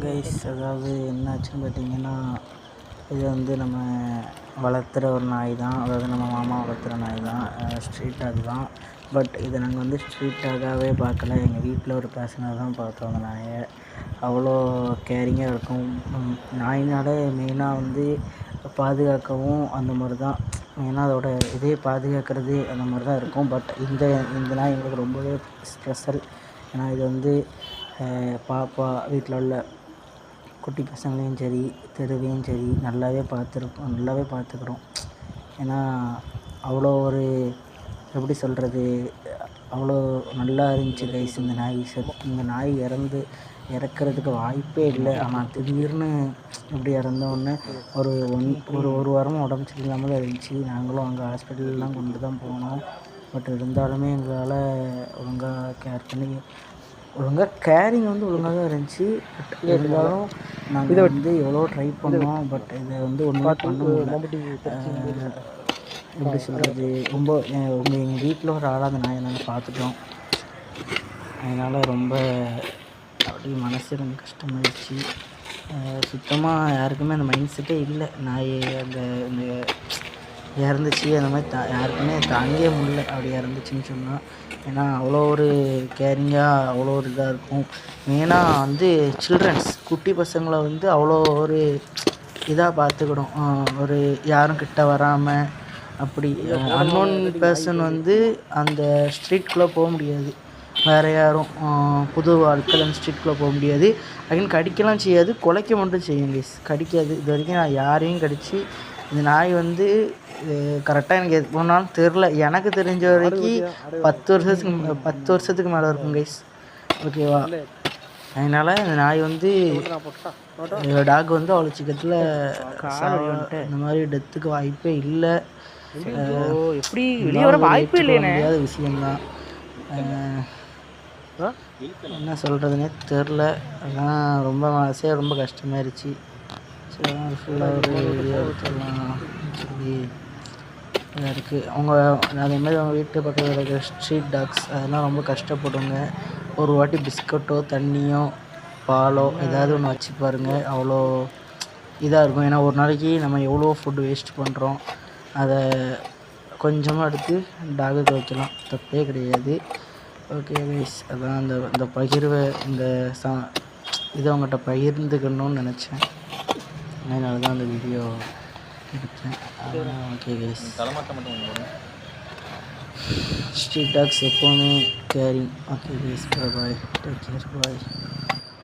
Guys, அதாவது என்னாச்சுன்னு பார்த்தீங்கன்னா, இது வந்து நம்ம வளர்த்துற ஒரு நாய் தான். அதாவது நம்ம மாமா வளர்த்துற நாய் தான், ஸ்ட்ரீட் டாக் தான். பட் இதை நாங்கள் வந்து ஸ்ட்ரீட் டாகாகவே பார்க்கல. எங்கள் வீட்டில் ஒரு பர்சனாக தான் பார்த்தோம் அந்த நாயை. அவ்வளோ கேரிங்காக இருக்கும். நாயினாலே மெயினாக வந்து பாதுகாக்கவும் அந்த மாதிரி தான். மெயினாக அதோட இதே பாதுகாக்கிறது அந்த மாதிரி தான் இருக்கும். பட் இந்த நாய் எங்களுக்கு ரொம்பவே ஸ்பெஷல். ஏன்னா இது வந்து பாப்பா வீட்டில் உள்ள குட்டி பசங்களையும் சரி, தெருவையும் சரி நல்லாவே பார்த்துக்கிறோம். ஏன்னா அவ்வளோ ஒரு எப்படி சொல்கிறது, அவ்வளோ நல்லா இருந்துச்சு கைஸ். இந்த நாய் இறக்கிறதுக்கு வாய்ப்பே இல்லை. ஆனால் திடீர்னு இப்படி இறந்தோடனே ஒரு வாரமாக உடம்பு சரியில்லாமல் தான் இருந்துச்சு. நாங்களும் அங்கே ஹாஸ்பிட்டல்லாம் கொண்டு தான் போனோம். பட் இருந்தாலுமே எங்களால் கேரிங் வந்து ஒழுங்காக தான் இருந்துச்சு. பட் இருந்தாலும் நாங்கள் வந்து எவ்வளோ ட்ரை பண்ணோம். பட் இதை வந்து ஒன்றுமே பண்ண முடியல. எப்படி சொல்கிறது, ரொம்ப எங்கள் வீட்டில் ஒரு ஆளாக அந்த நாயை நாங்கள் பார்த்துட்டோம். அதனால் ரொம்ப அப்படியே மனசு ரொம்ப கஷ்டமாயிடுச்சு. சுத்தமாக யாருக்குமே அந்த மைண்ட் செட்டே இல்லை. நாய் அந்த இறந்துச்சு அந்த மாதிரி யாருக்குமே தாங்கவே முடியல அப்படி இறந்துச்சின்னு சொன்னால். ஏன்னா அவ்வளோ ஒரு கேரிங்காக அவ்வளோ ஒரு இதாக இருக்கும். மெயினாக வந்து சில்ட்ரன்ஸ் குட்டி பசங்களை வந்து அவ்வளோ ஒரு இதாக பார்த்துக்கிடும். ஒரு யாரும் கிட்ட வராமல் அப்படி அன்னோன் பர்சன் வந்து அந்த ஸ்ட்ரீட்குள்ளே போக முடியாது. வேறு யாரும் புது ஆட்கள் அந்த ஸ்ட்ரீட்குள்ளே போக முடியாது. அகைன் கடிக்கலாம் செய்யாது, குலைக்க மட்டும் செய்யும் கைஸ், கடிக்காது. இது வரைக்கும் நான் யாரையும் கடிச்சு இந்த நாய் வந்து கரெக்டாக எனக்கு எது போனாலும் தெரில. எனக்கு தெரிஞ்ச வரைக்கும் 10 வருஷத்துக்கு மேலே இருக்கும் கைஸ். ஓகேவா? அதனால் இந்த நாய் வந்து டாக் வந்து அவ்வளோ சீக்கிரத்தில் இந்த மாதிரி டெத்துக்கு வாய்ப்பே இல்லை. எப்படி வெளியே வர வாய்ப்பே இல்லை. முடியாத விஷயந்தான். என்ன சொல்கிறதுனே தெரில. அதான் ரொம்ப மனசே ரொம்ப கஷ்டமாயிருச்சு. சரி, ஃபுல்லாக ஒரு வீடியோ எடுத்துடலாம் சொல்லி இதாக இருக்குது. அதேமாதிரி அவங்க வீட்டு பக்கத்தில் இருக்கிற ஸ்ட்ரீட் டாக்ஸ் அதெல்லாம் ரொம்ப கஷ்டப்படுங்க. ஒரு வாட்டி பிஸ்கட்டோ தண்ணியோ பாலோ ஏதாவது ஒன்று வச்சு பாருங்கள், அவ்வளோ இதாக இருக்கும். ஏன்னா ஒரு நாளைக்கு நம்ம எவ்வளோ ஃபுட்டு வேஸ்ட் பண்ணுறோம். அதை கொஞ்சமாக எடுத்து டாகுக்கு வைக்கலாம், தப்பே கிடையாது. ஓகே கைஸ், அதான் இந்த பகிர்வை இதை அவங்ககிட்ட பகிர்ந்துக்கணும்னு நினச்சேன். அதனால தான் அந்த வீடியோ எடுத்தேன். ஓகே கைஸ், ஸ்ட்ரீட் டாக்ஸ் எப்போவுமே கேரிங். ஓகே கைஸ், பாய், டேக் கேர், பாய்.